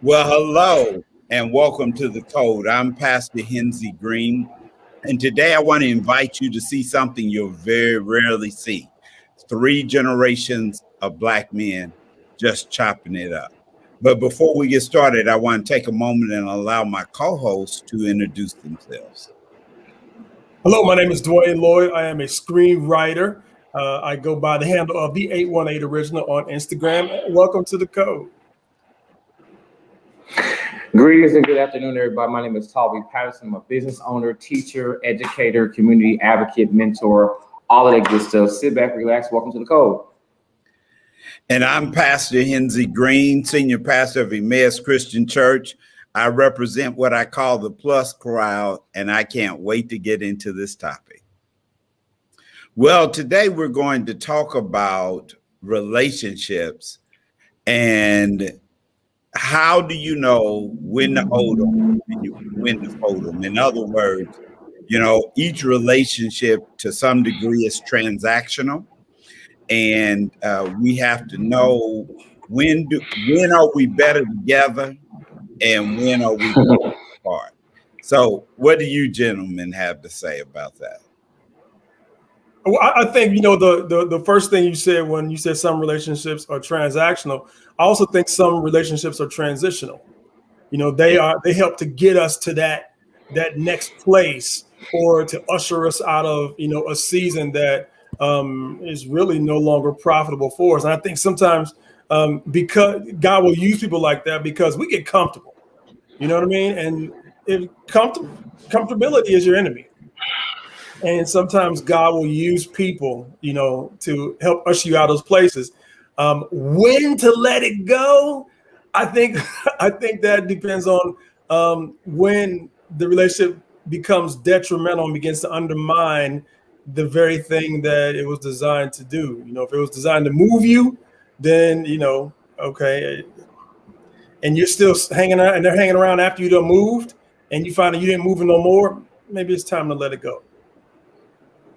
Well, hello and welcome to the Code. I'm Pastor Henzy Green, and today I want to invite you to see something you'll very rarely see. Three generations of Black men just chopping it up. But before we get started, I want to take a moment and allow my co-hosts to introduce themselves. Hello, my name is Dwayne Lloyd. I am a screenwriter. I go by the handle of the 818 Original on Instagram. Welcome to the Code. Greetings and good afternoon, everybody. My name is Talby Patterson. I'm a business owner, teacher, educator, community advocate, mentor, all of that good stuff. Sit back, relax. Welcome to the Code. And I'm Pastor Henzy Green, senior pastor of Emmaus Christian Church. I represent what I call the plus crowd, and I can't wait to get into this topic. Well, today we're going to talk about relationships and how do you know when to hold them and when to fold them? In other words, each relationship to some degree is transactional, and we have to know when are we better together and when are we better apart. So what do you gentlemen have to say about that? Well, I think, the first thing you said when you said some relationships are transactional, I also think some relationships are transitional. They help to get us to that next place or to usher us out of, a season that is really no longer profitable for us. And I think sometimes because God will use people like that because we get comfortable, you know what I mean? And comfortability is your enemy. And sometimes God will use people, to help usher you out of those places. When to let it go, I think that depends on when the relationship becomes detrimental and begins to undermine the very thing that it was designed to do. If it was designed to move you, then okay, and you're still hanging out, and they're hanging around after you done moved, and you find that you didn't move no more. Maybe it's time to let it go.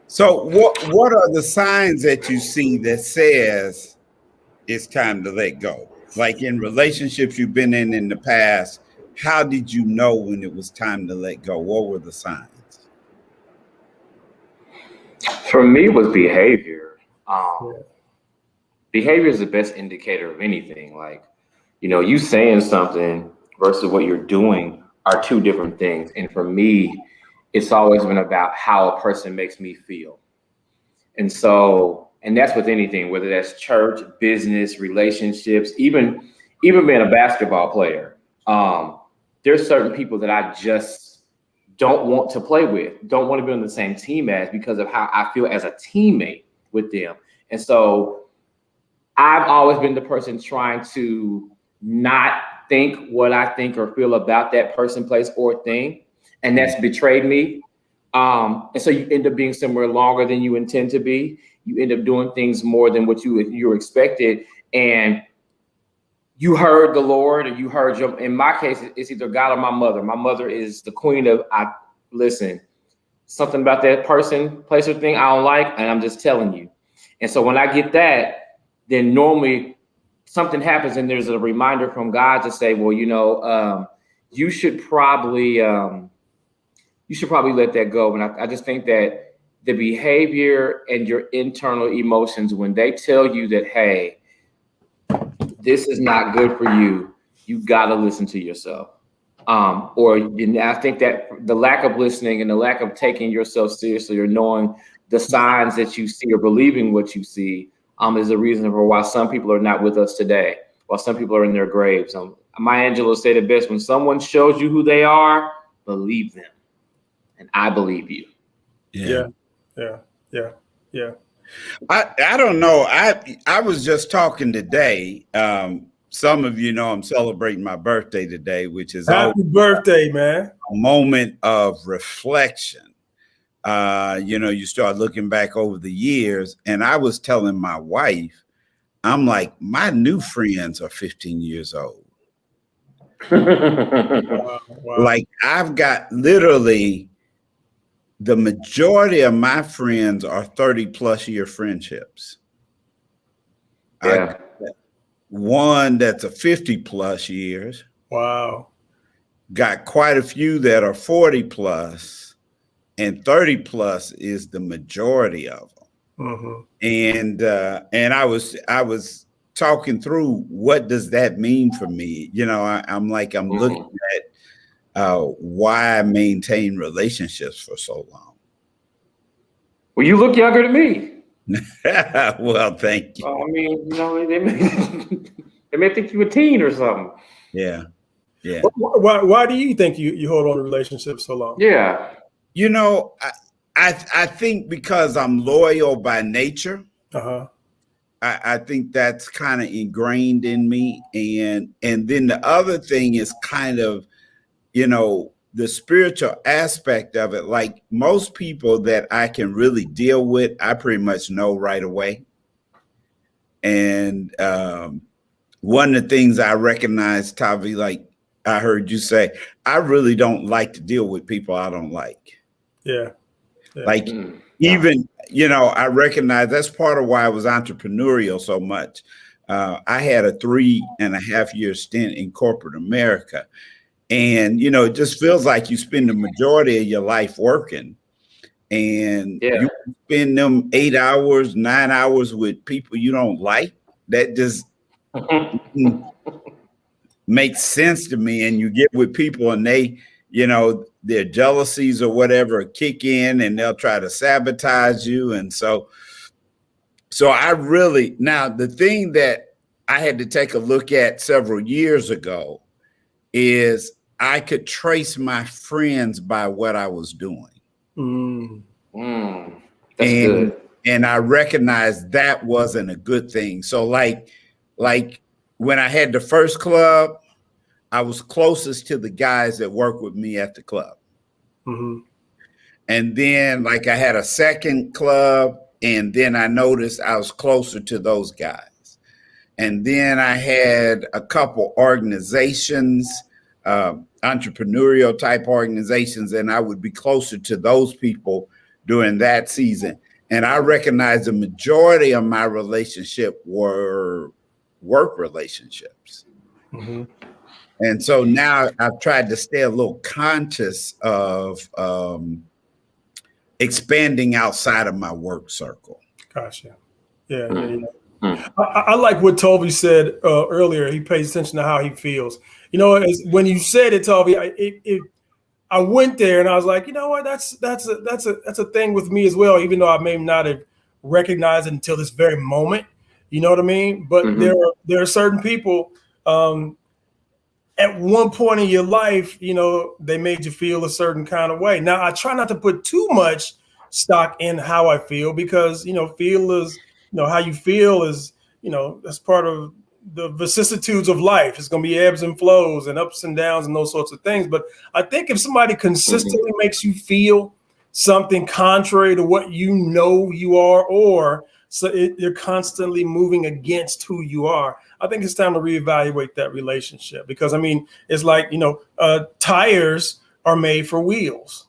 So what are the signs that you see that says it's time to let go? Like in relationships you've been in the past, how did you know when it was time to let go? What were the signs? For me, it was behavior. Behavior is the best indicator of anything. Like, you saying something versus what you're doing are two different things. And for me, it's always been about how a person makes me feel. And that's with anything, whether that's church, business, relationships, even being a basketball player. There's certain people that I just don't want to play with, don't want to be on the same team as because of how I feel as a teammate with them. And so I've always been the person trying to not think what I think or feel about that person, place, or thing. And that's betrayed me. And so you end up being somewhere longer than you intend to be. You end up doing things more than what you were expected. And you heard the Lord, or you heard in my case, it's either God or my mother. My mother is the queen of, listen, something about that person, place, or thing I don't like, and I'm just telling you. And so when I get that, then normally something happens and there's a reminder from God to say, well, you should probably let that go. And I just think that the behavior and your internal emotions, when they tell you that, hey, this is not good for you, you got to listen to yourself. I think that the lack of listening and the lack of taking yourself seriously or knowing the signs that you see or believing what you see is the reason for why some people are not with us today, while some people are in their graves. Maya Angelou said it best: when someone shows you who they are, believe them. And I believe you. Yeah. I don't know. I was just talking today. Some of you know I'm celebrating my birthday today, which is happy birthday, man. A moment of reflection. You start looking back over the years, and I was telling my wife, I'm like, my new friends are 15 years old. Wow. Like I've got literally the majority of my friends are 30 plus year friendships. Yeah. One that's a 50 plus years, Wow. Got quite a few that are 40 plus, and 30 plus is the majority of them. And I was talking through, what does that mean for me? You know, I'm looking at why I maintain relationships for so long. Well, you look younger than me. Well, thank you. I mean, you know, they may think you a teen or something. Yeah. Yeah. Why do you think you hold on to relationships so long? Yeah. You know, I think because I'm loyal by nature. I think that's kind of ingrained in me. And then the other thing is kind of, you know, the spiritual aspect of it. Like most people that I can really deal with, I pretty much know right away. And one of the things I recognize, Tavi, like I heard you say, I really don't like to deal with people I don't like. Yeah. Like even, you know, I recognize that's part of why I was entrepreneurial so much. I had a 3.5-year stint in corporate America. And, you know, it just feels like you spend the majority of your life working, and you spend them 8 hours, 9 hours with people you don't like. That just makes sense to me. And you get with people and they, you know, their jealousies or whatever kick in and they'll try to sabotage you. And so I really, now the thing that I had to take a look at several years ago is I could trace my friends by what I was doing. That's good. And I recognized that wasn't a good thing. So like when I had the first club, I was closest to the guys that work with me at the club. And then like I had a second club, and then I noticed I was closer to those guys. And then I had a couple organizations, entrepreneurial type organizations, and I would be closer to those people during that season. And I recognized the majority of my relationship were work relationships. And so now I've tried to stay a little conscious of expanding outside of my work circle. Gotcha. Yeah. I like what Toby said earlier. He pays attention to how he feels. You know, when you said it, Toby, I went there and I was like, you know what, that's a thing with me as well, even though I may not have recognized it until this very moment. You know what I mean? But there are certain people at one point in your life, you know, they made you feel a certain kind of way. Now, I try not to put too much stock in how I feel because, you know, how you feel is, you know, that's part of the vicissitudes of life. It's going to be ebbs and flows and ups and downs and those sorts of things. But I think if somebody consistently makes you feel something contrary to what you know you are, or you're constantly moving against who you are, I think it's time to reevaluate that relationship. Because I mean, it's like, you know, tires are made for wheels.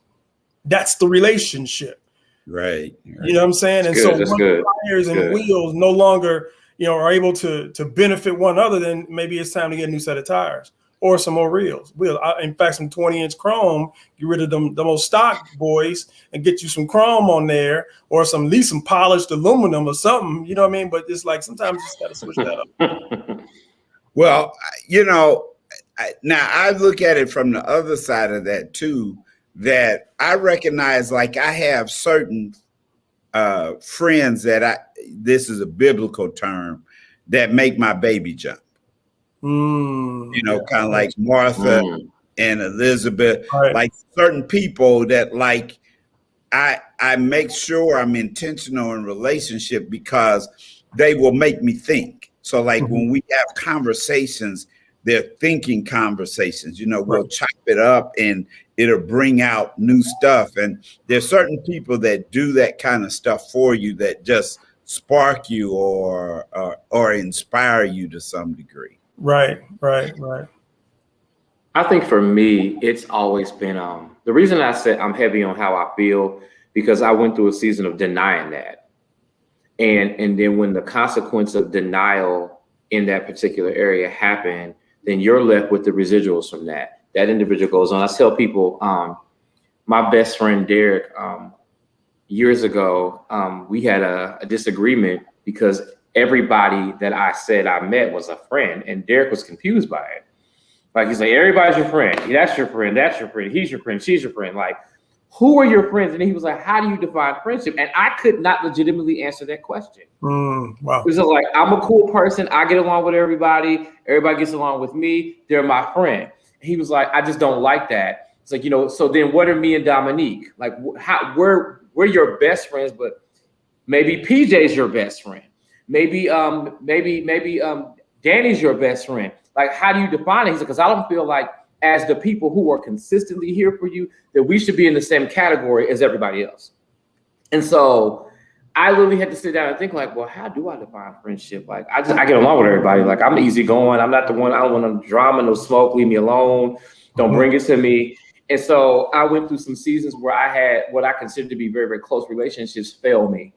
That's the relationship. Right. You know what I'm saying? And so when tires and wheels no longer, you know, are able to benefit one another, then maybe it's time to get a new set of tires or some more wheels. In fact, some 20-inch chrome, get rid of them, the most stock boys, and get you some chrome on there, or at least some polished aluminum or something. You know what I mean? But it's like sometimes you just got to switch that up. Well, you know, now I look at it from the other side of that too, that I recognize, like I have certain friends that this is a biblical term, that make my baby jump. You know, kind of like Martha and Elizabeth, like certain people that like, I make sure I'm intentional in relationship because they will make me think. So like when we have conversations, they're thinking conversations, you know, we'll chop it up and it'll bring out new stuff. And there's certain people that do that kind of stuff for you that just spark you or inspire you to some degree. Right. I think for me, it's always been the reason I said I'm heavy on how I feel, because I went through a season of denying that. And then when the consequence of denial in that particular area happened, then you're left with the residuals from that. That individual goes on. I tell people, my best friend Derek, years ago, we had a disagreement because everybody that I said I met was a friend, and Derek was confused by it. Like, he's like, everybody's your friend. That's your friend. That's your friend. He's your friend. She's your friend. Like, who are your friends? And he was like, how do you define friendship? And I could not legitimately answer that question. Wow. It was just like, I'm a cool person. I get along with everybody. Everybody gets along with me. They're my friend. And he was like, I just don't like that. It's like, so then what are me and Dominique? Like, we're your best friends, but maybe PJ's your best friend. Maybe Danny's your best friend. Like, how do you define it? He said, because I don't feel like, as the people who are consistently here for you, that we should be in the same category as everybody else. And so I literally had to sit down and think, like, well, how do I define friendship? Like, I get along with everybody. Like, I'm easygoing. I'm not the one. I don't want no drama, no smoke. Leave me alone. Don't bring it to me. And so I went through some seasons where I had what I consider to be very, very close relationships fail me.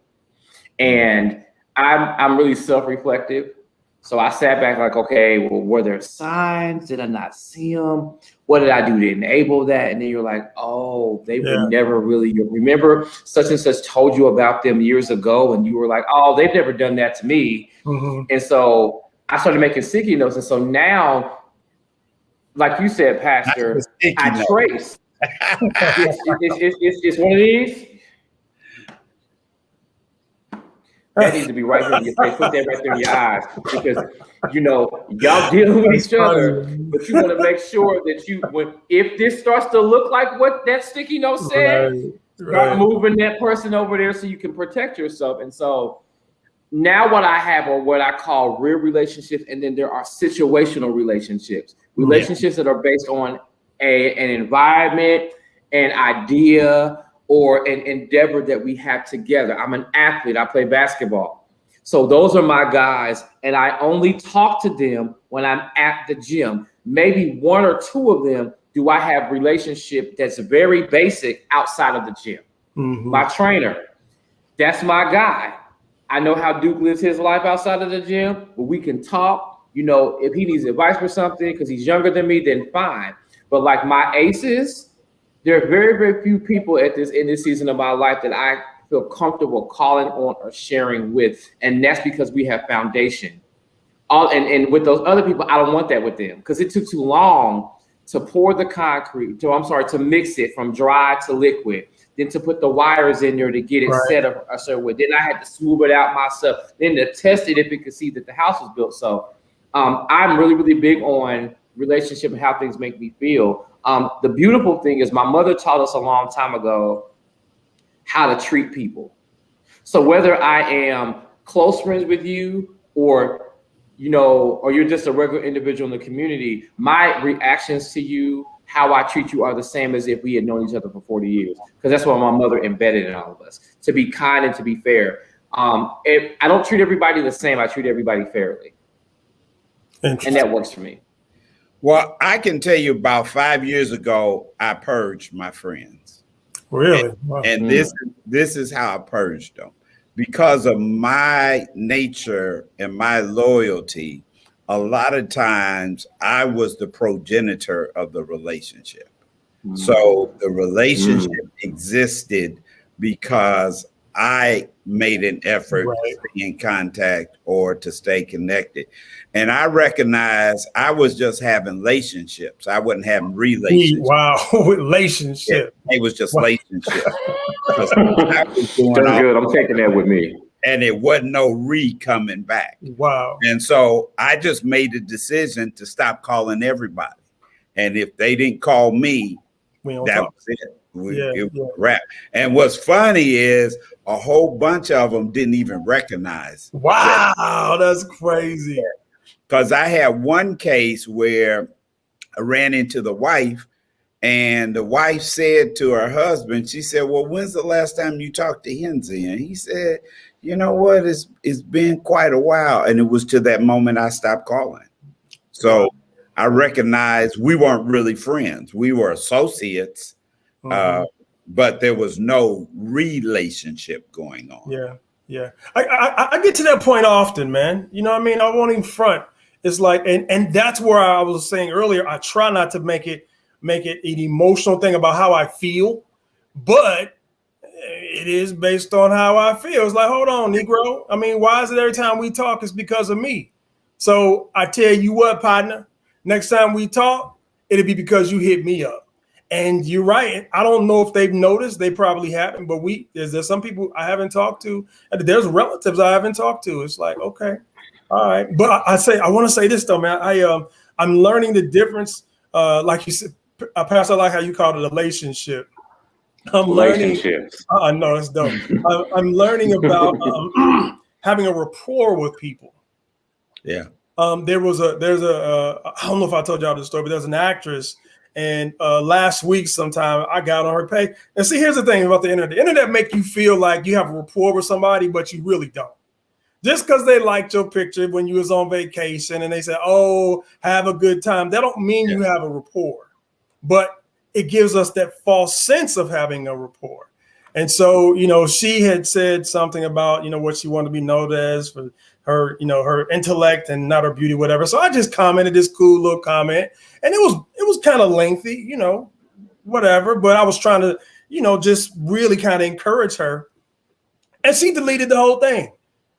And I'm really self-reflective. So I sat back like, okay, well, were there signs? Did I not see them? What did I do to enable that? And then you're like, oh, they were never really, remember such and such told you about them years ago. And you were like, oh, they've never done that to me. And so I started making sticky notes. And so now, like you said, Pastor, I trace. It's one of these. That needs to be right there in your face. Put that right there in your eyes, because y'all dealing with each other, but you want to make sure that if this starts to look like what that sticky note said, start moving that person over there so you can protect yourself. And so now what I have are what I call real relationships, and then there are situational relationships that are based on an environment, an idea, or an endeavor that we have together. I'm an athlete. I play basketball. So those are my guys, and I only talk to them when I'm at the gym. Maybe one or two of them do I have relationship that's very basic outside of the gym. My trainer, that's my guy. I know how Duke lives his life outside of the gym, but we can talk. If he needs advice for something because he's younger than me, then fine. But like my aces, there are very, very few people in this season of my life that I feel comfortable calling on or sharing with. And that's because we have foundation. And with those other people, I don't want that with them because it took too long to pour the concrete, to mix it from dry to liquid, then to put the wires in there to get it set up a certain way. Then I had to smooth it out myself, then to test it if it could see that the house was built. So I'm really, really big on relationship and how things make me feel. The beautiful thing is my mother taught us a long time ago how to treat people. So whether I am close friends with you or you're just a regular individual in the community, my reactions to you, how I treat you are the same as if we had known each other for 40 years. Because that's what my mother embedded in all of us, to be kind and to be fair. I don't treat everybody the same. I treat everybody fairly. And that works for me. Well, I can tell you about 5 years ago, I purged my friends. Really? And this is how I purged them. Because of my nature and my loyalty, a lot of times I was the progenitor of the relationship. So the relationship existed because I made an effort to stay in contact or to stay connected. And I recognized I was just having relationships. I wasn't having relationships. Wow, relationship. It was just relationship. I was doing That's good. I'm taking that with me. And it wasn't no coming back. Wow. And so I just made a decision to stop calling everybody. And if they didn't call me, that was it. It was a wrap. And what's funny is a whole bunch of them didn't even recognize. Wow, that's crazy. Because I had one case where I ran into the wife, and the wife said to her husband, she said, well, when's the last time you talked to Henzi? And he said, you know what, it's been quite a while. And it was to that moment I stopped calling. So I recognized we weren't really friends. We were associates, but there was no relationship going on. Yeah. I get to that point often, man. You know what I mean? I won't even front. It's like, and that's where I was saying earlier, I try not to make it an emotional thing about how I feel, but it is based on how I feel. It's like, hold on, Negro. I mean, why is it every time we talk, it's because of me? So I tell you what, partner, next time we talk, it'll be because you hit me up. And you're right. I don't know if they've noticed. They probably haven't, but there's some people I haven't talked to. And there's relatives I haven't talked to. It's like, okay, all right. But I want to say this though, man. I'm learning the difference. Like you said, Pastor, I like how you called it a relationship. I'm learning. I know it's dope. I'm learning about having a rapport with people. Yeah. There's I don't know if I told y'all this story, but there's an actress. And last week sometime I got on her page. And see, here's the thing about the internet. The internet make you feel like you have a rapport with somebody, but you really don't. Just because they liked your picture when you was on vacation and they said, oh, have a good time, that don't mean you have a rapport. But it gives us that false sense of having a rapport. And so, she had said something about, what she wanted to be known as for her, her intellect and not her beauty, whatever. So I just commented this cool little comment, and it was kind of lengthy, whatever. But I was trying to, just really kind of encourage her, and she deleted the whole thing.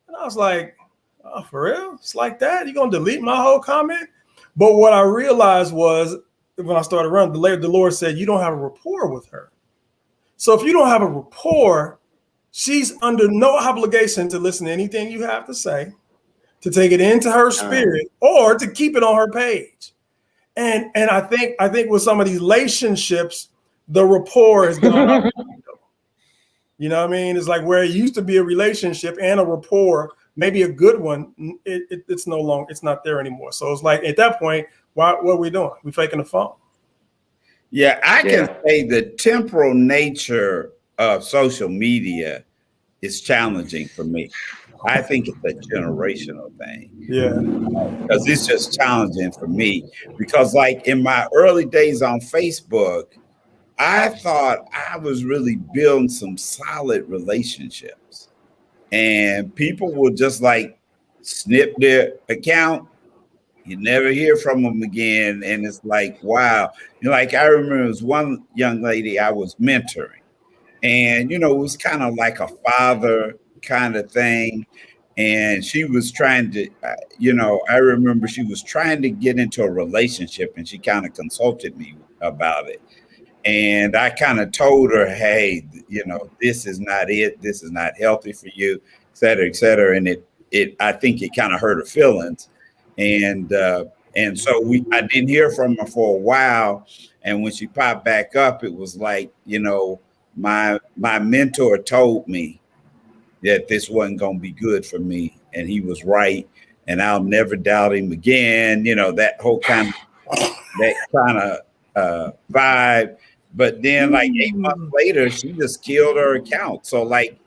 And I was like, oh, for real? It's like that? You're gonna delete my whole comment? But what I realized was when I started running, the Lord said, you don't have a rapport with her. So if you don't have a rapport, she's under no obligation to listen to anything you have to say, to take it into her spirit, or to keep it on her page. And I think with some of these relationships, the rapport is gone out the window. You know what I mean? It's like where it used to be a relationship and a rapport, maybe a good one, it's no longer, it's not there anymore. So it's like at that point, what are we doing? We faking the phone. Yeah, I can say the temporal nature of social media is challenging for me. I think it's a generational thing. Yeah. Because it's just challenging for me. Because like in my early days on Facebook, I thought I was really building some solid relationships. And people would just like snip their account. You never hear from them again. And it's like, wow. Like I remember it was one young lady I was mentoring. And, it was kind of like a father kind of thing. And she was trying to, I remember she was trying to get into a relationship, and she kind of consulted me about it. And I kind of told her, hey, this is not it. This is not healthy for you, et cetera, et cetera. And I think it kind of hurt her feelings. And so I didn't hear from her for a while. And when she popped back up, it was like, my mentor told me that this wasn't going to be good for me. And he was right. And I'll never doubt him again. That whole kind of vibe. But then like 8 months later, she just killed her account. So like,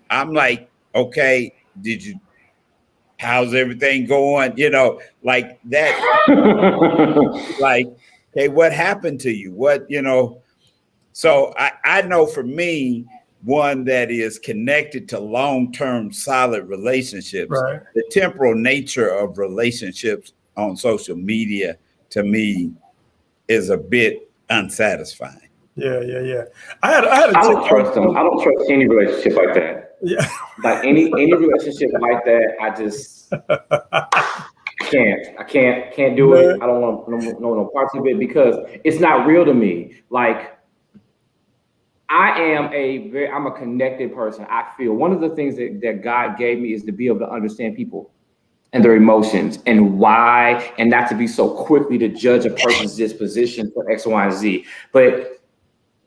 I'm like, okay, how's everything going? Like that, like, hey, what happened to you? What, So I know for me, one that is connected to long-term solid relationships, right. The temporal nature of relationships on social media to me is a bit unsatisfying. Yeah. I don't trust them. I don't trust any relationship like that. Yeah. Like any relationship like that, I just can't. I can't do it. I don't want no parts of it because it's not real to me. Like I'm a connected person. I feel one of the things that God gave me is to be able to understand people and their emotions and why, and not to be so quickly to judge a person's disposition for X, Y, and Z. But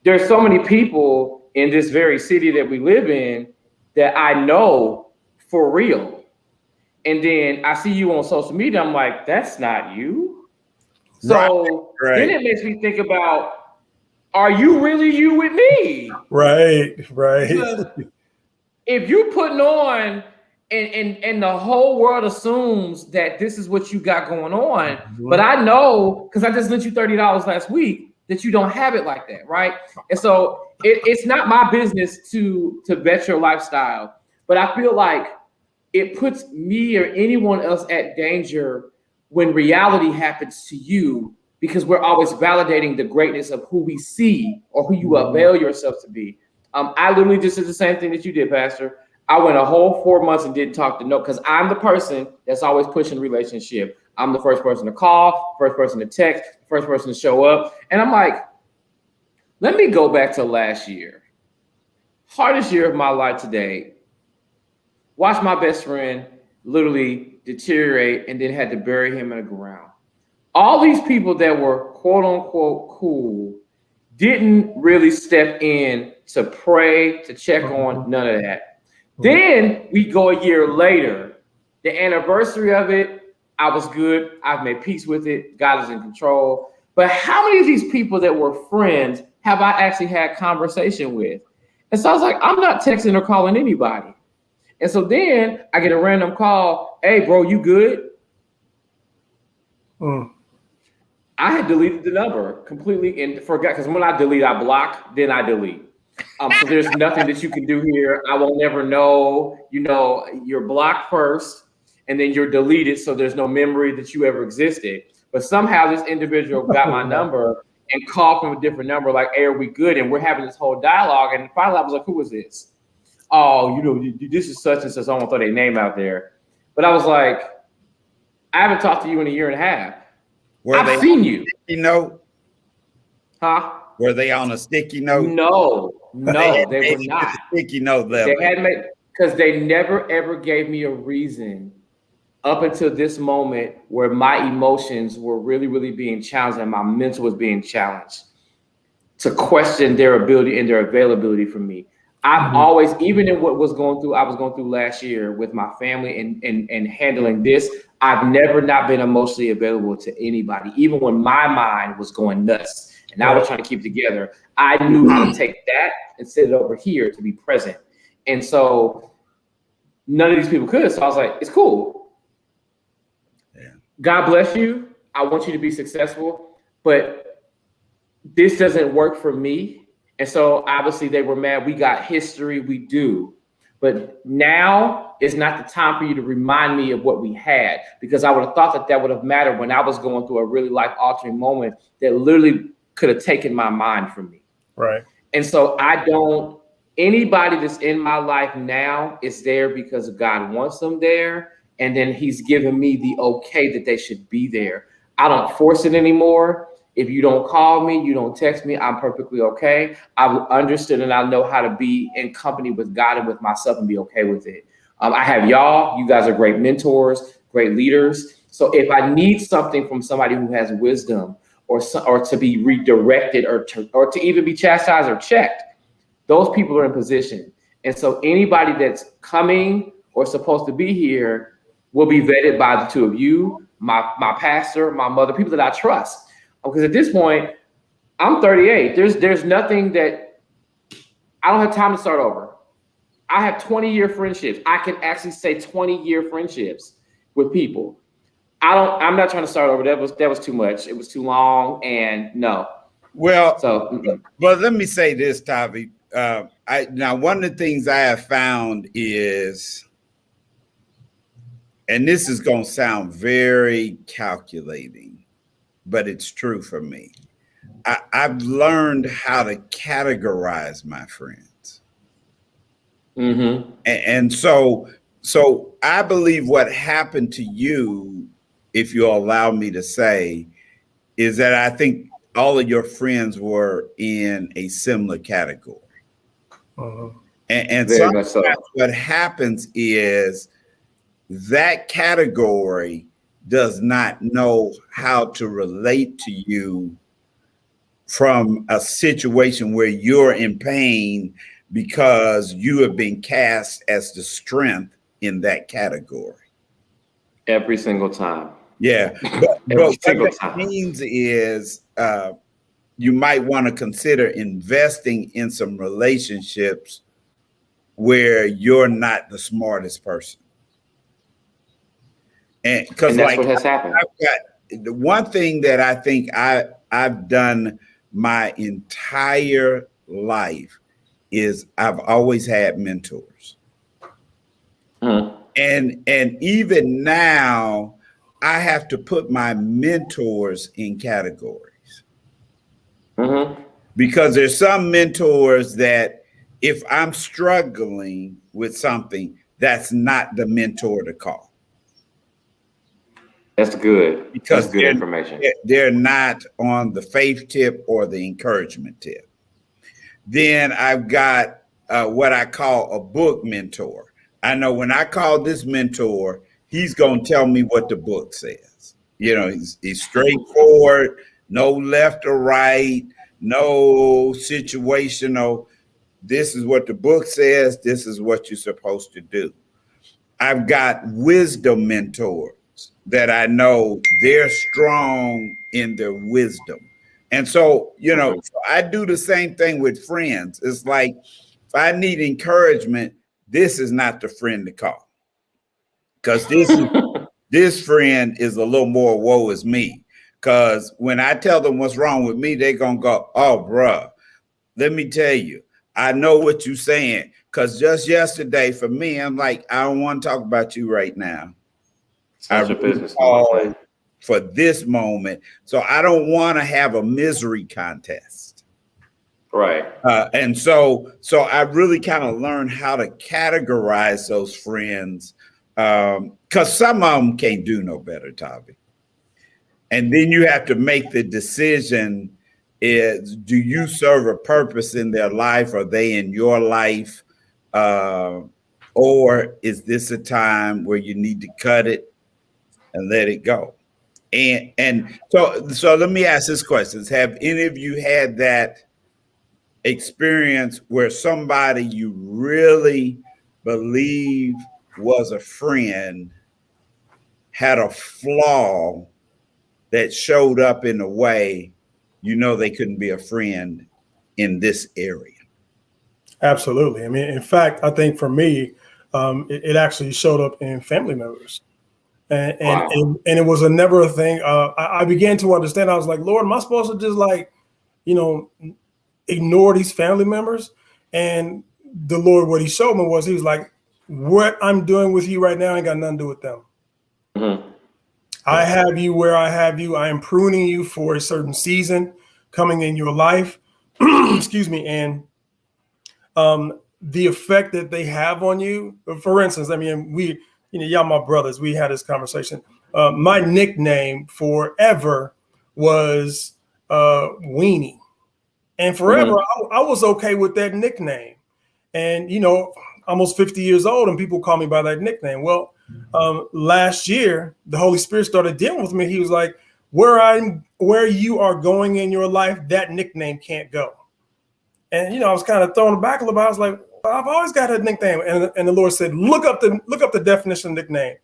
there's so many people in this very city that we live in that I know for real. And then I see you on social media. I'm like, that's not you. So Then it makes me think about, are you really you with me? Right. Because if you're putting on and the whole world assumes that this is what you got going on, but I know because I just lent you $30 last week that you don't have it like that, right? And so it's not my business to vet your lifestyle, but I feel like it puts me or anyone else at danger when reality happens to you, because we're always validating the greatness of who we see or who you avail yourself to be. I literally just did the same thing that you did, Pastor. I went a whole 4 months and didn't talk to no, because I'm the person that's always pushing relationship. I'm the first person to call, first person to text, first person to show up. And I'm like, let me go back to last year. Hardest year of my life today. Watch my best friend literally deteriorate and then had to bury him in the ground. All these people that were quote unquote cool didn't really step in to pray, to check on, none of that. Then we go a year later, the anniversary of it, I was good. I've made peace with it. God is in control. But how many of these people that were friends have I actually had conversation with? And so I was like, I'm not texting or calling anybody. And so then I get a random call. Hey, bro, you good? I had deleted the number completely and forgot, because when I delete, I block, then I delete. So there's nothing that you can do here. I will never know. You know, you're blocked first and then you're deleted. So there's no memory that you ever existed. But somehow this individual got my number and called from a different number, like, hey, are we good? And we're having this whole dialogue. And finally I was like, who was this? Oh, you know, this is such and such. I won't throw their name out there. But I was like, I haven't talked to you in a year and a half. I've seen you. Sticky note? Huh? Were they on a sticky note? No, they were not. Sticky note level. They had made, because they never ever gave me a reason up until this moment where my emotions were really, really being challenged and my mental was being challenged to question their ability and their availability for me. I've always, even in what was going through, I was going through last year with my family and handling this, I've never not been emotionally available to anybody, even when my mind was going nuts and I was trying to keep it together. I knew how to take that and set it over here to be present. And so none of these people could. So I was like, it's cool. Yeah. God bless you. I want you to be successful, but this doesn't work for me. And so obviously they were mad. We got history, we do. But now is not the time for you to remind me of what we had, because I would have thought that would have mattered when I was going through a really life-altering moment that literally could have taken my mind from me. Right. And so anybody that's in my life now is there because God wants them there. And then he's given me the okay that they should be there. I don't force it anymore. If you don't call me, you don't text me, I'm perfectly okay. I've understood and I know how to be in company with God and with myself and be okay with it. I have y'all. You guys are great mentors, great leaders. So if I need something from somebody who has wisdom or to be redirected or to even be chastised or checked, those people are in position. And so anybody that's coming or supposed to be here will be vetted by the two of you, my pastor, my mother, people that I trust. Because at this point, I'm 38. There's nothing that I don't have time to start over. I have 20-year friendships. I can actually say 20-year friendships with people. I'm not trying to start over. That was too much. It was too long, and no. Well, but let me say this, Tavi. Now one of the things I have found is, and this is going to sound very calculating, but it's true for me. I've learned how to categorize my friends. Mm-hmm. And so I believe what happened to you, if you'll allow me to say, is that I think all of your friends were in a similar category. Uh-huh. And sometimes what happens is that category does not know how to relate to you from a situation where you're in pain because you have been cast as the strength in that category. Every single time. Yeah. But what that means is you might want to consider investing in some relationships where you're not the smartest person. And because that's what has happened. The one thing that I think I've done my entire life is I've always had mentors. And even now, I have to put my mentors in categories because there's some mentors that if I'm struggling with something, that's not the mentor to call. That's good. Because That's good information. They're not on the faith tip or the encouragement tip. Then I've got what I call a book mentor. I know when I call this mentor, he's going to tell me what the book says. You know, he's straightforward, no left or right, no situational. This is what the book says. This is what you're supposed to do. I've got wisdom mentors that I know they're strong in their wisdom. And so, you know, I do the same thing with friends. It's like if I need encouragement, this is not the friend to call. Because this friend is a little more woe is me. Because when I tell them what's wrong with me, they're going to go, oh, bruh, let me tell you, I know what you're saying. Because just yesterday for me, I'm like, I don't want to talk about you right now. That's your business. No, for this moment. So I don't want to have a misery contest. Right. And so I really kind of learned how to categorize those friends because some of them can't do no better, Tavi. And then you have to make the decision is, do you serve a purpose in their life? Are they in your life? Or is this a time where you need to cut it and let it go? And so let me ask this question. Have any of you had that experience where somebody you really believe was a friend had a flaw that showed up in a way you know they couldn't be a friend in this area? Absolutely. I mean, in fact, I think for me, it actually showed up in family members. And it was never a thing. I began to understand. I was like, Lord, am I supposed to just like, you know, ignore these family members? And the Lord, what he showed me was he was like, what I'm doing with you right now ain't got nothing to do with them. Mm-hmm. I have you where I have you. I am pruning you for a certain season coming in your life. Excuse me. And the effect that they have on you, for instance, I mean, y'all, my brothers, we had this conversation. My nickname forever was Weenie. And forever, I was okay with that nickname. And, you know, almost 50 years old and people call me by that nickname. Well, last year, the Holy Spirit started dealing with me. He was like, where you are going in your life, that nickname can't go. And, you know, I was kind of thrown back a little bit. I was like, I've always got a nickname. And the Lord said, look up the definition of nickname.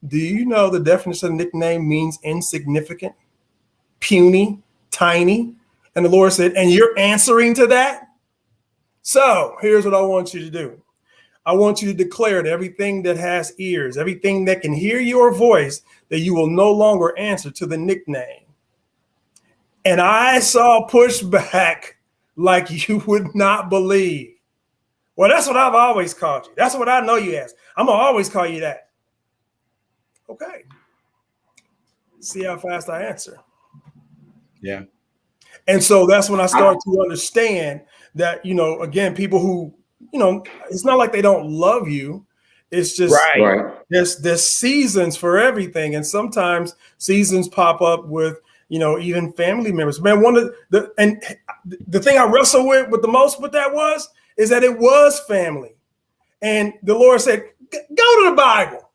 Do you know the definition of nickname means insignificant, puny, tiny? And the Lord said, and you're answering to that? So here's what I want you to do. I want you to declare to everything that has ears, everything that can hear your voice, that you will no longer answer to the nickname. And I saw pushback like you would not believe. Well, that's what I've always called you. That's what I know you as. I'm going to always call you that. Okay. See how fast I answer. Yeah. And so that's when I start to understand that, you know, again, people who, you know, it's not like they don't love you. It's just there's seasons for everything. And sometimes seasons pop up with, you know, even family members. Man, the thing I wrestle with the most with that is that it was family. And the Lord said, go to the Bible.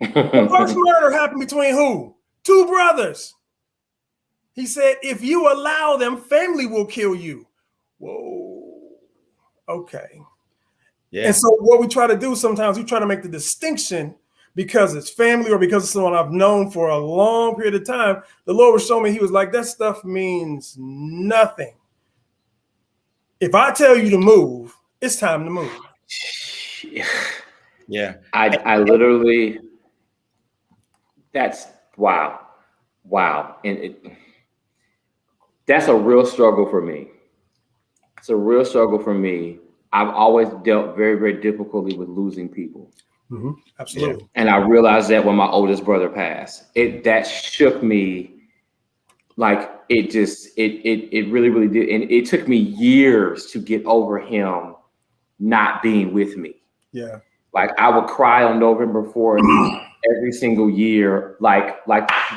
The first murder happened between who? Two brothers. He said, if you allow them, family will kill you. Whoa. Okay. Yeah. And so what we try to do sometimes, we try to make the distinction because it's family or because it's someone I've known for a long period of time. The Lord was showing me, he was like, that stuff means nothing. If I tell you to move, it's time to move. Yeah. I literally, that's wow. And that's a real struggle for me. It's a real struggle for me. I've always dealt very, very difficultly with losing people. Absolutely. Yeah. And I realized that when my oldest brother passed, that shook me. Like it really, really did. And it took me years to get over him not being with me. Yeah. Like I would cry on November 4th every single year, like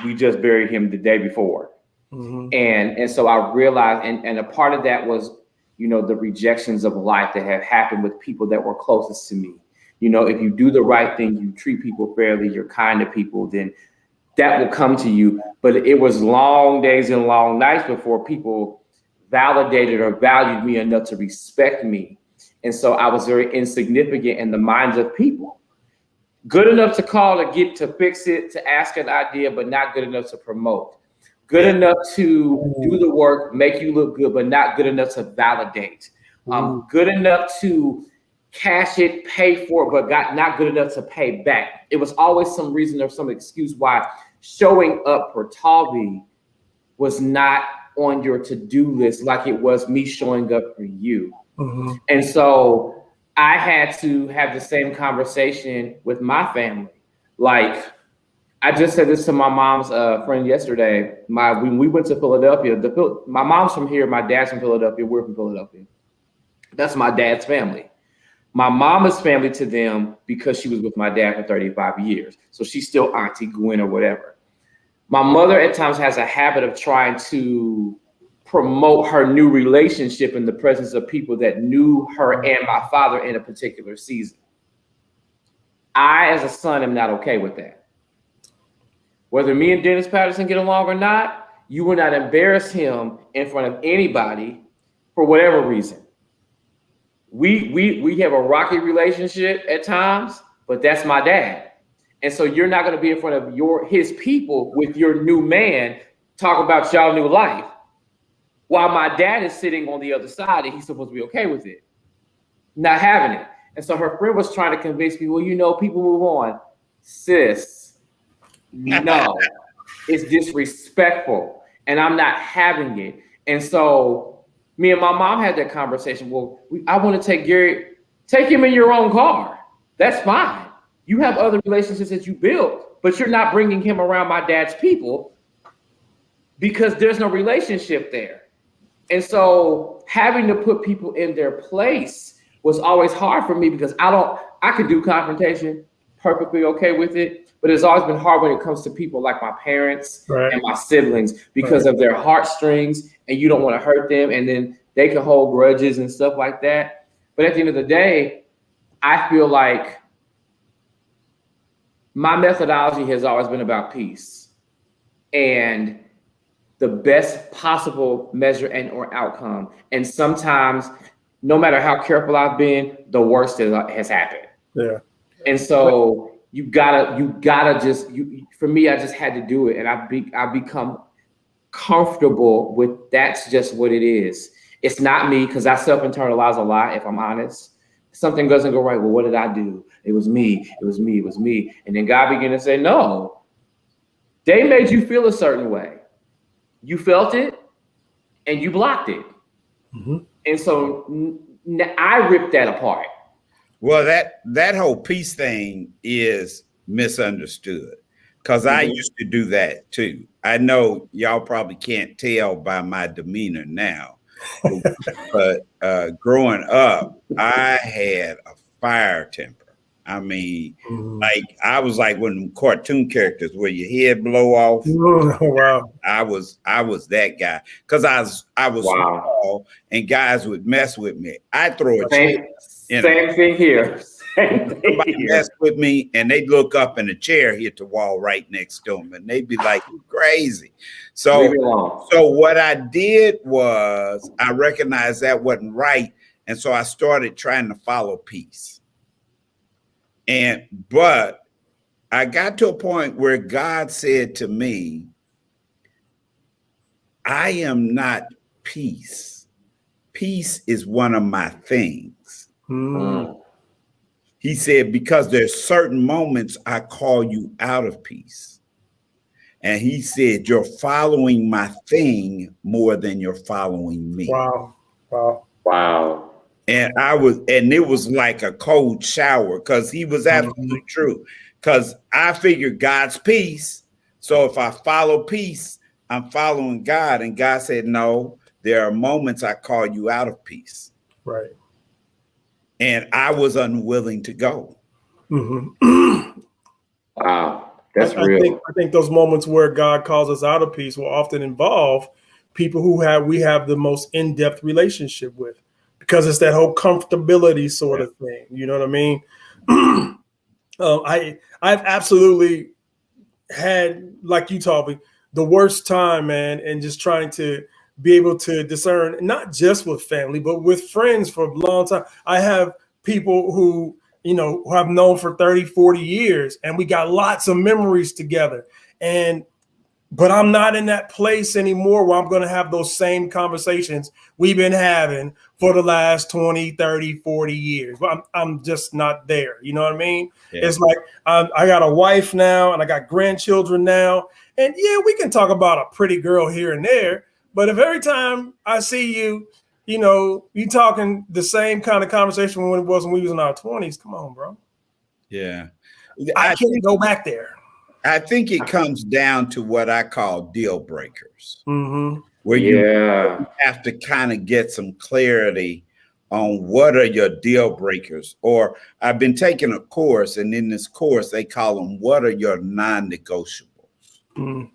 we just buried him the day before. And so I realized, and a part of that was, the rejections of life that have happened with people that were closest to me. If you do the right thing, you treat people fairly, you're kind to people, then that will come to you. But it was long days and long nights before people validated or valued me enough to respect me. And so I was very insignificant in the minds of people. Good enough to call, to fix it, to ask an idea, but not good enough to promote. Good enough to do the work, make you look good, but not good enough to validate. Good enough to cash it, pay for it, but not good enough to pay back. It was always some reason or some excuse why showing up for Talvi was not on your to-do list like it was me showing up for you. And so I had to have the same conversation with my family. Like, I just said this to my mom's friend yesterday. When we went to Philadelphia, my mom's from here, my dad's from Philadelphia, we're from Philadelphia. That's my dad's family. My mama's family to them because she was with my dad for 35 years. So she's still Auntie Gwen or whatever. My mother at times has a habit of trying to promote her new relationship in the presence of people that knew her and my father in a particular season. I, as a son, am not okay with that. Whether me and Dennis Patterson get along or not, you will not embarrass him in front of anybody for whatever reason. We have a rocky relationship at times, but that's my dad. And so you're not going to be in front of his people with your new man, talk about y'all new life, while my dad is sitting on the other side and he's supposed to be okay with it, not having it. And so her friend was trying to convince me, well, people move on. Sis, no, it's disrespectful and I'm not having it. And so me and my mom had that conversation. Well, I want to take Gary, take him in your own car. That's fine. You have other relationships that you built, but you're not bringing him around my dad's people because there's no relationship there. And so having to put people in their place was always hard for me because I could do confrontation, perfectly okay with it, but it's always been hard when it comes to people like my parents and my siblings because of their heartstrings, and you don't want to hurt them, and then they can hold grudges and stuff like that. But at the end of the day, I feel like my methodology has always been about peace and the best possible measure and or outcome. And sometimes, no matter how careful I've been, the worst has happened. Yeah. And so you gotta just, for me, I just had to do it. And I've become comfortable with that's just what it is. It's not me, because I self-internalize a lot, if I'm honest. Something doesn't go right. Well, what did I do? It was me. It was me. It was me. And then God began to say, no, they made you feel a certain way. You felt it and you blocked it. And so I ripped that apart. Well, that whole peace thing is misunderstood, because I used to do that too. I know y'all probably can't tell by my demeanor now, but growing up, I had a fire temper. I mean, like I was like one of them cartoon characters where your head blow off. Oh, wow. I was that guy, because I was small and guys would mess with me. I throw a chair. Same thing here. Somebody mess with me and they'd look up and a chair hit the wall right next to them and they'd be like, "You crazy." So what I did was I recognized that wasn't right. And so I started trying to follow peace. But I got to a point where God said to me, I am not peace. Peace is one of my things. He said, because there's certain moments I call you out of peace. And he said, you're following my thing more than you're following me. Wow. Wow. And it was like a cold shower because he was absolutely true. Because I figured God's peace. So if I follow peace, I'm following God. And God said, no, there are moments I call you out of peace. Right. And I was unwilling to go. Wow. That's real. I think those moments where God calls us out of peace will often involve people who we have the most in-depth relationship with, because it's that whole comfortability sort of thing. You know what I mean? I've absolutely had, like you told me, the worst time, man, and just trying to be able to discern, not just with family, but with friends for a long time. I have people who, who I've known for 30, 40 years, and we got lots of memories together. But I'm not in that place anymore where I'm going to have those same conversations we've been having for the last 20, 30, 40 years. I'm just not there. You know what I mean? Yeah. It's like I got a wife now and I got grandchildren now. And yeah, we can talk about a pretty girl here and there. But if every time I see you, you talking the same kind of conversation when it was when we was in our 20s, come on, bro. Yeah. I can't go back there. I think it comes down to what I call deal breakers, where you have to kind of get some clarity on what are your deal breakers. Or I've been taking a course, and in this course, they call them what are your non-negotiables.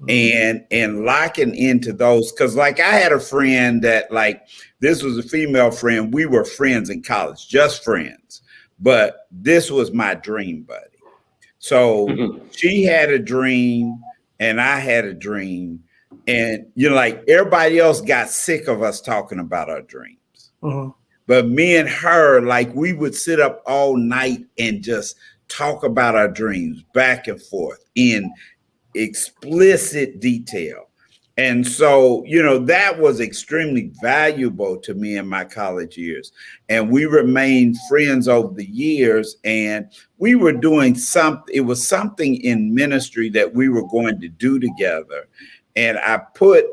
And locking into those, because like I had a friend that, like, this was a female friend. We were friends in college, just friends, but this was my dream buddy. So she had a dream and I had a dream, and like everybody else got sick of us talking about our dreams. But me and her, like, we would sit up all night and just talk about our dreams back and forth in explicit detail. And so, that was extremely valuable to me in my college years. And we remained friends over the years, and we were doing something. It was something in ministry that we were going to do together. And I put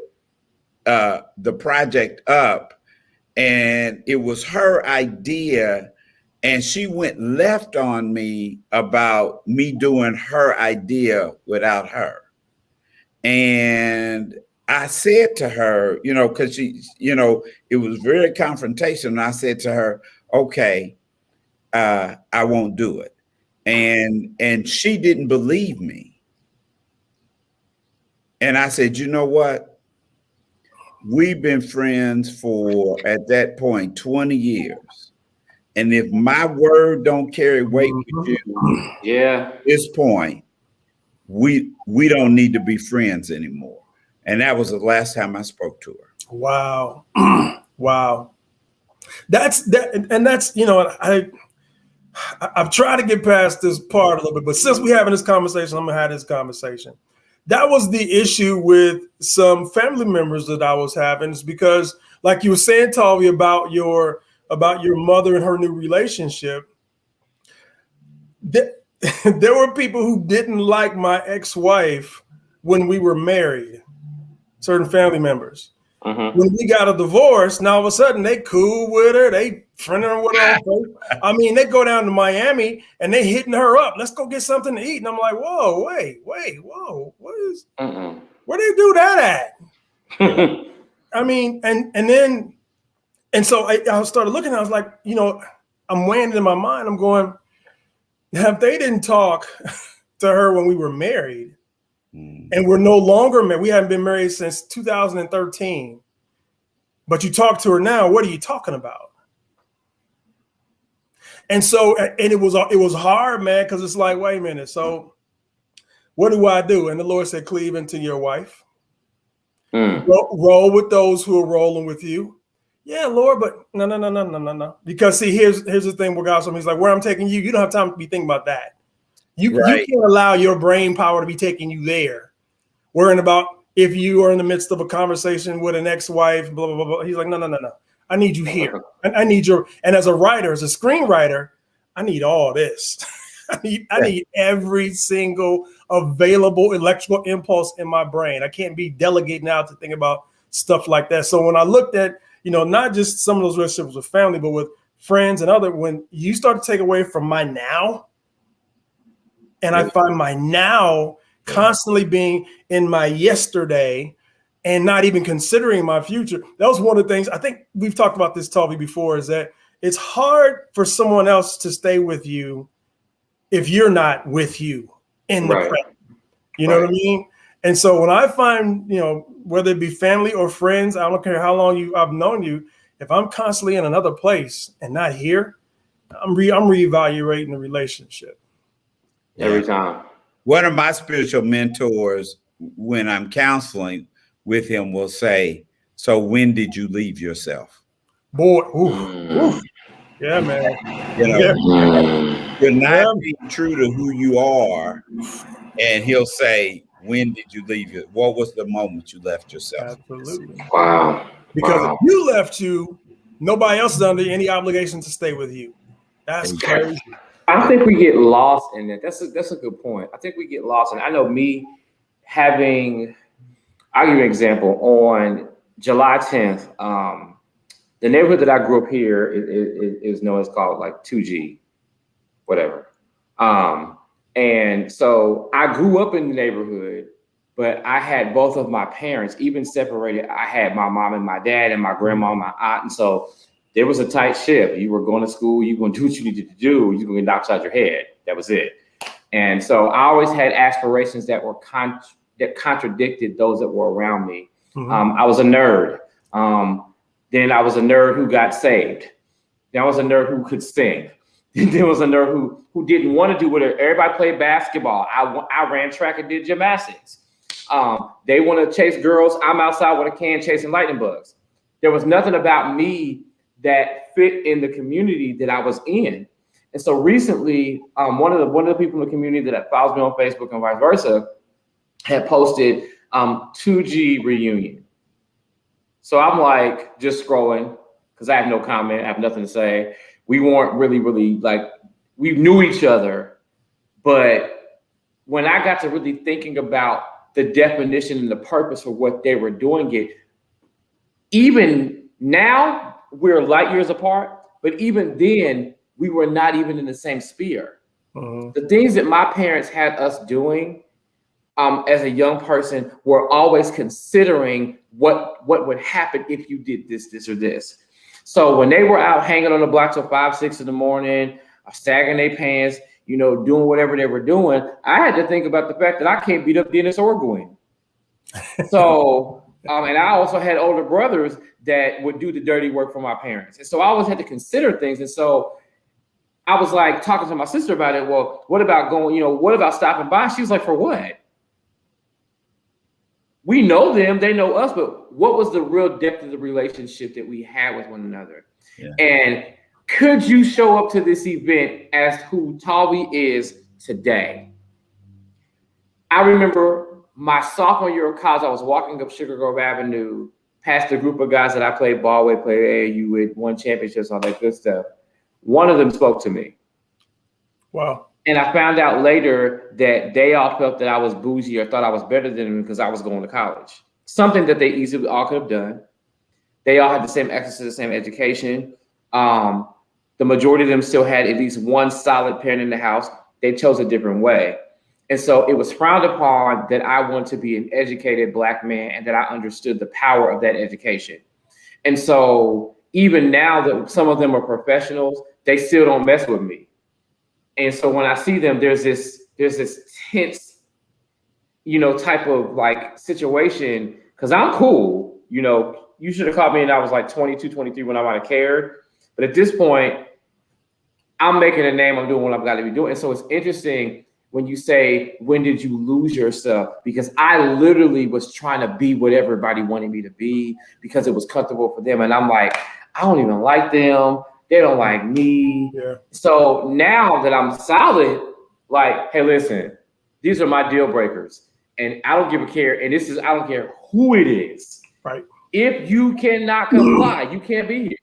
the project up, and it was her idea. And she went left on me about me doing her idea without her. And I said to her, because she, it was very confrontational. I said to her, okay, I won't do it. And she didn't believe me. And I said, you know what? We've been friends for, at that point, 20 years. And if my word don't carry weight with you, at this point, we don't need to be friends anymore. And that was the last time I spoke to her. Wow. Wow. That's, I've tried to get past this part a little bit, but since we're having this conversation, I'm gonna have this conversation. That was the issue with some family members that I was having, is because, like you were saying, Tavi, about your mother and her new relationship, there were people who didn't like my ex-wife when we were married. Certain family members. When we got a divorce, now all of a sudden they cool with her. They friending her with her. I mean, they go down to Miami and they hitting her up. Let's go get something to eat. And I'm like, whoa, wait, whoa, what is? Where they do that at? I mean, and so I started looking. I was like, I'm weighing it in my mind. I'm going, if they didn't talk to her when we were married, and we're no longer married. We haven't been married since 2013. But you talk to her now, what are you talking about? And so, and it was hard, man, because it's like, wait a minute. So what do I do? And the Lord said, cleave into your wife. Roll with those who are rolling with you. Yeah, Lord, but no. Because see, here's the thing with God. So he's like, where I'm taking you, you don't have time to be thinking about that. You can't allow your brain power to be taking you there, worrying about if you are in the midst of a conversation with an ex-wife, blah, blah, blah, blah. He's like, no. I need you here. I need and as a writer, as a screenwriter, I need all this. I need every single available electrical impulse in my brain. I can't be delegating out to think about stuff like that. So when I looked at, not just some of those relationships with family, but with friends and other, when you start to take away from my now, and I find my now constantly being in my yesterday and not even considering my future. That was one of the things, I think we've talked about this, Toby, before, is that it's hard for someone else to stay with you if you're not with you in the present. You know what I mean? And so when I find, whether it be family or friends, I don't care how long I've known you, if I'm constantly in another place and not here, I'm reevaluating the relationship. Every time. One of my spiritual mentors, when I'm counseling with him, will say, "So when did you leave yourself?" Boy, oof. Yeah, man. You're not being true to who you are. And he'll say, "When did you leave it? What was the moment you left yourself?" Absolutely. Wow. Because if you left you, nobody else is under any obligation to stay with you. That's crazy. I think we get lost in it. That's a good point. I think we get lost. And I know me I'll give you an example. On July 10th, the neighborhood that I grew up here is known as called like 2G, whatever. And so I grew up in the neighborhood, but I had both of my parents, even separated. I had my mom and my dad and my grandma and my aunt. And so there was a tight ship. You were going to school, you were going to do what you needed to do, you were going to knock upside your head. That was it. And so I always had aspirations that were that contradicted those that were around me. I was a nerd. Then I was a nerd who got saved. Then I was a nerd who could sing. There was a nerd who didn't want to do whatever. Everybody played basketball. I ran track and did gymnastics. They want to chase girls. I'm outside with a can chasing lightning bugs. There was nothing about me that fit in the community that I was in. And so recently, one of the people in the community that follows me on Facebook and vice versa had posted 2G reunion. So I'm like just scrolling because I have no comment. I have nothing to say. We weren't really we knew each other. But when I got to really thinking about the definition and the purpose for what they were doing, even now we're light years apart, but even then we were not even in the same sphere. The things that my parents had us doing as a young person were always considering what would happen if you did this or this. So when they were out hanging on the block till 5, 6 in the morning, sagging their pants, doing whatever they were doing, I had to think about the fact that I can't beat up Dennis or Gwen. So, and I also had older brothers that would do the dirty work for my parents. And so I always had to consider things. And so I was like talking to my sister about it. Well, what about going, what about stopping by? She was like, for what? We know them, they know us, but what was the real depth of the relationship that we had with one another? Yeah. And could you show up to this event as who Tawi is today? I remember my sophomore year of college, I was walking up Sugar Grove Avenue past a group of guys that I played ball with, played AAU with, won championships, all that good stuff. One of them spoke to me. Wow. And I found out later that they all felt that I was bougie or thought I was better than them because I was going to college. Something that they easily all could have done. They all had the same access to the same education. The majority of them still had at least one solid parent in the house. They chose a different way. And so it was frowned upon that I wanted to be an educated Black man and that I understood the power of that education. And so even now that some of them are professionals, they still don't mess with me. And so when I see them, there's this tense, type of like situation, because I'm cool. You should have called me and I was like 22, 23 when I might have cared. But at this point, I'm making a name. I'm doing what I've got to be doing. And so it's interesting when you say, when did you lose yourself? Because I literally was trying to be what everybody wanted me to be because it was comfortable for them. And I'm like, I don't even like them. They don't like me. Yeah. So now that I'm solid, like, hey, listen, these are my deal breakers. And I don't give a care. And I don't care who it is. Right. If you cannot comply, you can't be here.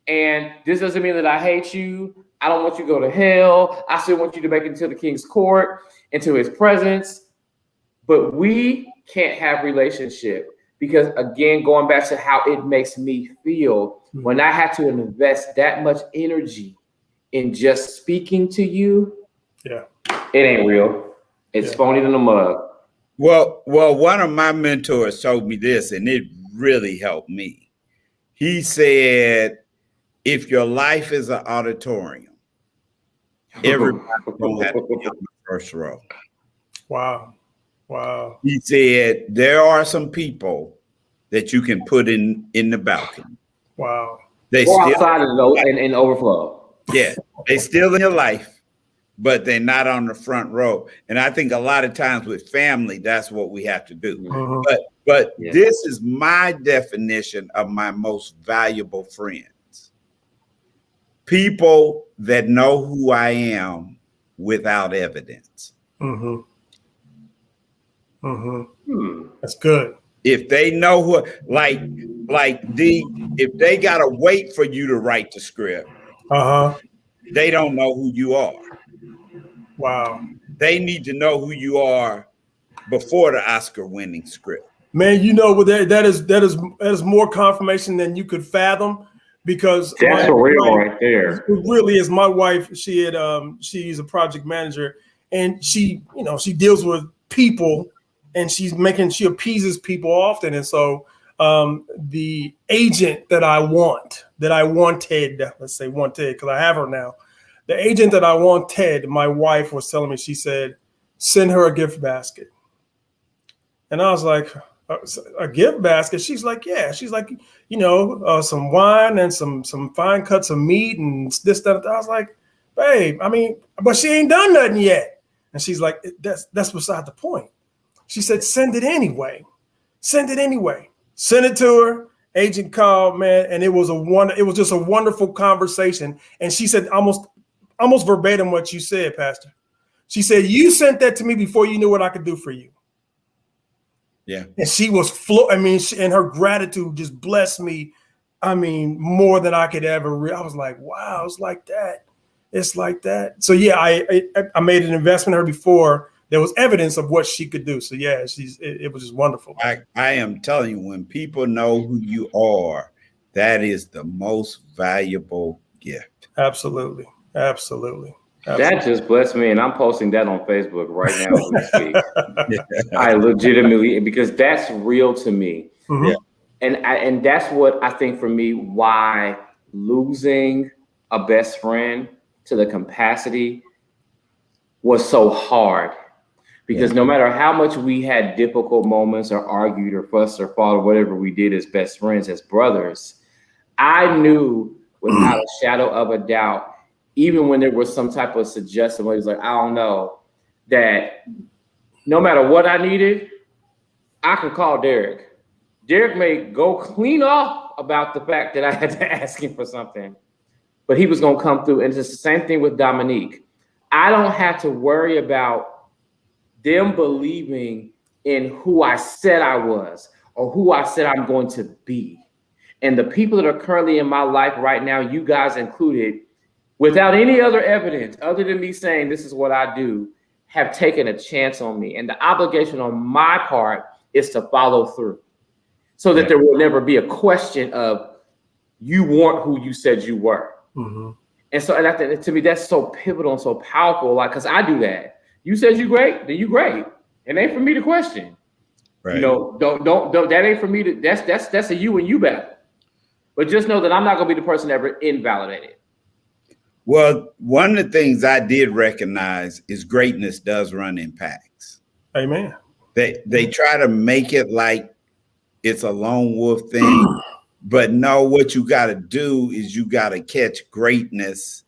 And this doesn't mean that I hate you. I don't want you to go to hell. I still want you to make it into the king's court, into his presence. But we can't have relationship Because again, going back to how it makes me feel, when I had to invest that much energy in just speaking to you, Yeah, it ain't real. It's phony in the mug. Well, one of my mentors told me this, and it really helped me. He said, if your life is an auditorium, everybody's gonna have to be on the first row. wow. He said, there are some people that you can put in the balcony. Wow. They Go still outside and overflow. Yeah, they still in your life, but they're not on the front row. And I think a lot of times with family, that's what we have to do. Mhm. But this is my definition of my most valuable friends. People that know who I am without evidence. Mm-hmm. Mm-hmm. That's good. If they know who, if they gotta wait for you to write the script, they don't know who you are. Wow. They need to know who you are before the Oscar-winning script. Man, you know what that is more confirmation than you could fathom, because that's real right there. It really is. My wife, she's a project manager, and she deals with people, and she appeases people often. And so the agent that I wanted, let's say wanted, because I have her now. The agent that I wanted, my wife was telling me, she said, send her a gift basket. And I was like, a gift basket? She's like, yeah. She's like, some wine and some fine cuts of meat and this, that. I was like, babe, I mean, but she ain't done nothing yet. And she's like, that's beside the point. She said, send it anyway. Send it anyway. Send it to her. Agent called, man, and it was just a wonderful conversation. And she said almost verbatim what you said, Pastor. She said, you sent that to me before you knew what I could do for you. Yeah. And she was and her gratitude just blessed me. I mean, more than I could ever. I was like, wow, it's like that. It's like that. So yeah, I made an investment in her before there was evidence of what she could do. So yeah, it was just wonderful. I am telling you, when people know who you are, that is the most valuable gift. Absolutely. That just blessed me, and I'm posting that on Facebook right now as we speak. I legitimately, because that's real to me. Mm-hmm. And that's what I think for me, why losing a best friend to the capacity was so hard. Because no matter how much we had difficult moments or argued or fussed or fought or whatever we did as best friends, as brothers, I knew without a shadow of a doubt, even when there was some type of suggestion where he was like, I don't know, that no matter what I needed, I could call Derek. Derek may go clean off about the fact that I had to ask him for something, but he was going to come through. And it's the same thing with Dominique. I don't have to worry about them believing in who I said I was or who I said I'm going to be. And the people that are currently in my life right now, you guys included, without any other evidence other than me saying this is what I do, have taken a chance on me. And the obligation on my part is to follow through so that there will never be a question of you weren't who you said you were. Mm-hmm. And so, and I think to me, that's so pivotal and so powerful. Like, cause I do that. You said you great, then you great. It ain't for me to question. Right. You know, don't, that ain't for me to, that's a you and you battle. But just know that I'm not gonna be the person ever invalidated. Well, one of the things I did recognize is greatness does run in packs. Amen. They try to make it like it's a lone wolf thing, but no, what you got to do is you got to catch greatness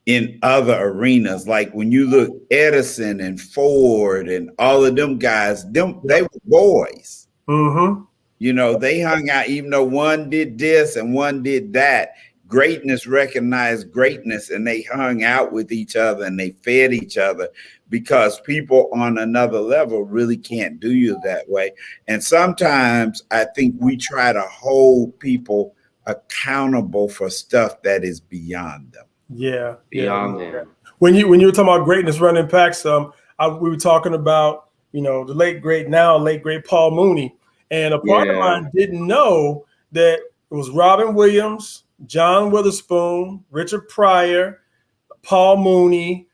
in other arenas. Like when you look Edison and Ford and all of them guys, they were boys. Mm-hmm. You know, they hung out, even though one did this and one did that. Greatness recognized greatness, and they hung out with each other and they fed each other, because people on another level really can't do you that way. And sometimes I think we try to hold people accountable for stuff that is beyond them. Yeah, beyond them. When you were talking about greatness running packs, we were talking about, the late great Paul Mooney. And a part of mine didn't know that it was Robin Williams, John Witherspoon, Richard Pryor, Paul Mooney,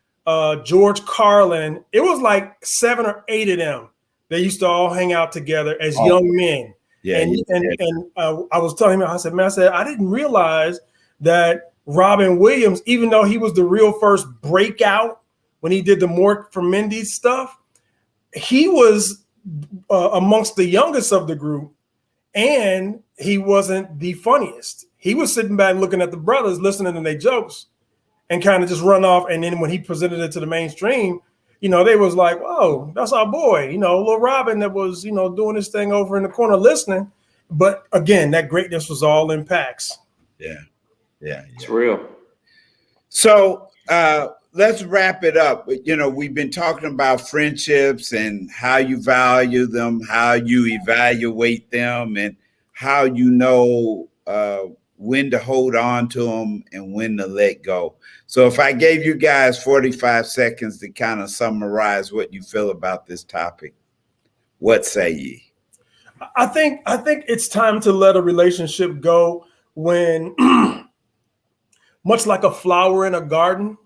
George Carlin. It was like 7 or 8 of them. They used to all hang out together as young men. Yeah, and I was telling him, I said, man, I didn't realize that Robin Williams, even though he was the real first breakout when he did the Mork for Mindy's stuff, he was amongst the youngest of the group, and he wasn't the funniest. He was sitting back looking at the brothers, listening to their jokes, and kind of just run off. And then when he presented it to the mainstream, they was like, "Whoa, that's our boy," little Robin that was, doing his thing over in the corner listening. But again, that greatness was all in packs. Yeah. It's real. So let's wrap it up. We've been talking about friendships and how you value them, how you evaluate them, and how you know when to hold on to them and when to let go. So if I gave you guys 45 seconds to kind of summarize what you feel about this topic, what say ye? I think it's time to let a relationship go when, much like a flower in a garden,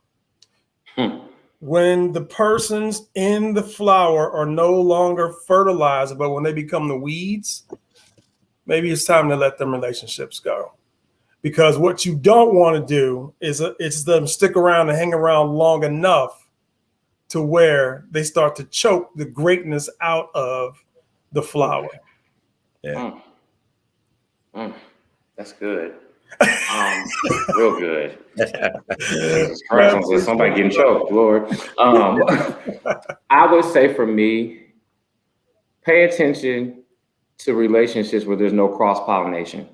when the persons in the flower are no longer fertilized, but when they become the weeds, maybe it's time to let them relationships go. Because what you don't want to do is it's them stick around and hang around long enough to where they start to choke the greatness out of the flower. Yeah. That's good. Real good. Jesus Christ, somebody getting choked, Lord. I would say for me, pay attention to relationships where there's no cross-pollination.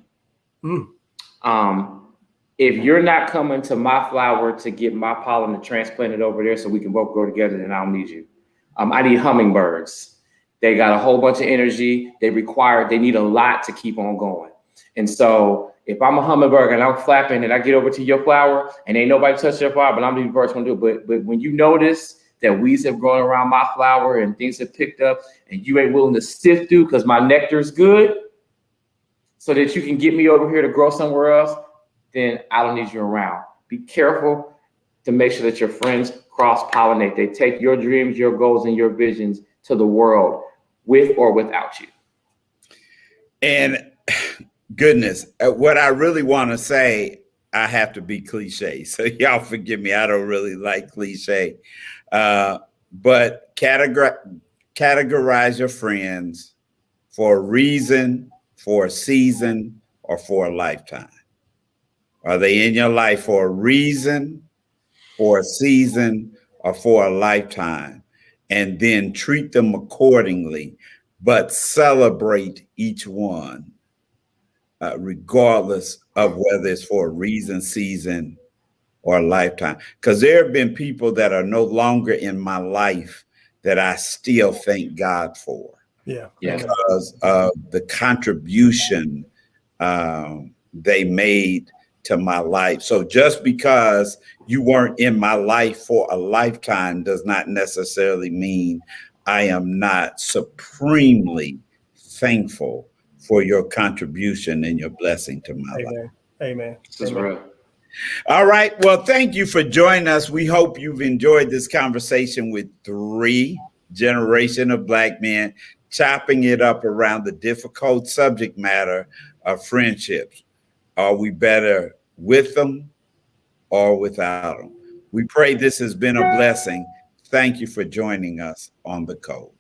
If you're not coming to my flower to get my pollen to transplant it over there so we can both grow together, then I don't need you. I need hummingbirds. They got a whole bunch of energy. They need a lot to keep on going. And so if I'm a hummingbird and I'm flapping and I get over to your flower and ain't nobody touch your flower, but I'm the first one to do it. But when you notice that weeds have grown around my flower and things have picked up and you ain't willing to sift through because my nectar is good so that you can get me over here to grow somewhere else, then I don't need you around. Be careful to make sure that your friends cross-pollinate. They take your dreams, your goals, and your visions to the world with or without you. And goodness, what I really want to say, I have to be cliche. So y'all forgive me. I don't really like cliche. But categorize your friends for a reason, for a season, or for a lifetime. Are they in your life for a reason, for a season, or for a lifetime? And then treat them accordingly, but celebrate each one, regardless of whether it's for a reason, season, or a lifetime. Because there have been people that are no longer in my life that I still thank God for. Yeah. Because of the contribution they made to my life. So just because you weren't in my life for a lifetime does not necessarily mean I am not supremely thankful for your contribution and your blessing to my life. Amen. That's real. All right. Well, thank you for joining us. We hope you've enjoyed this conversation with 3 generations of Black men chopping it up around the difficult subject matter of friendships. Are we better with them or without them? We pray this has been a blessing. Thank you for joining us on The Code.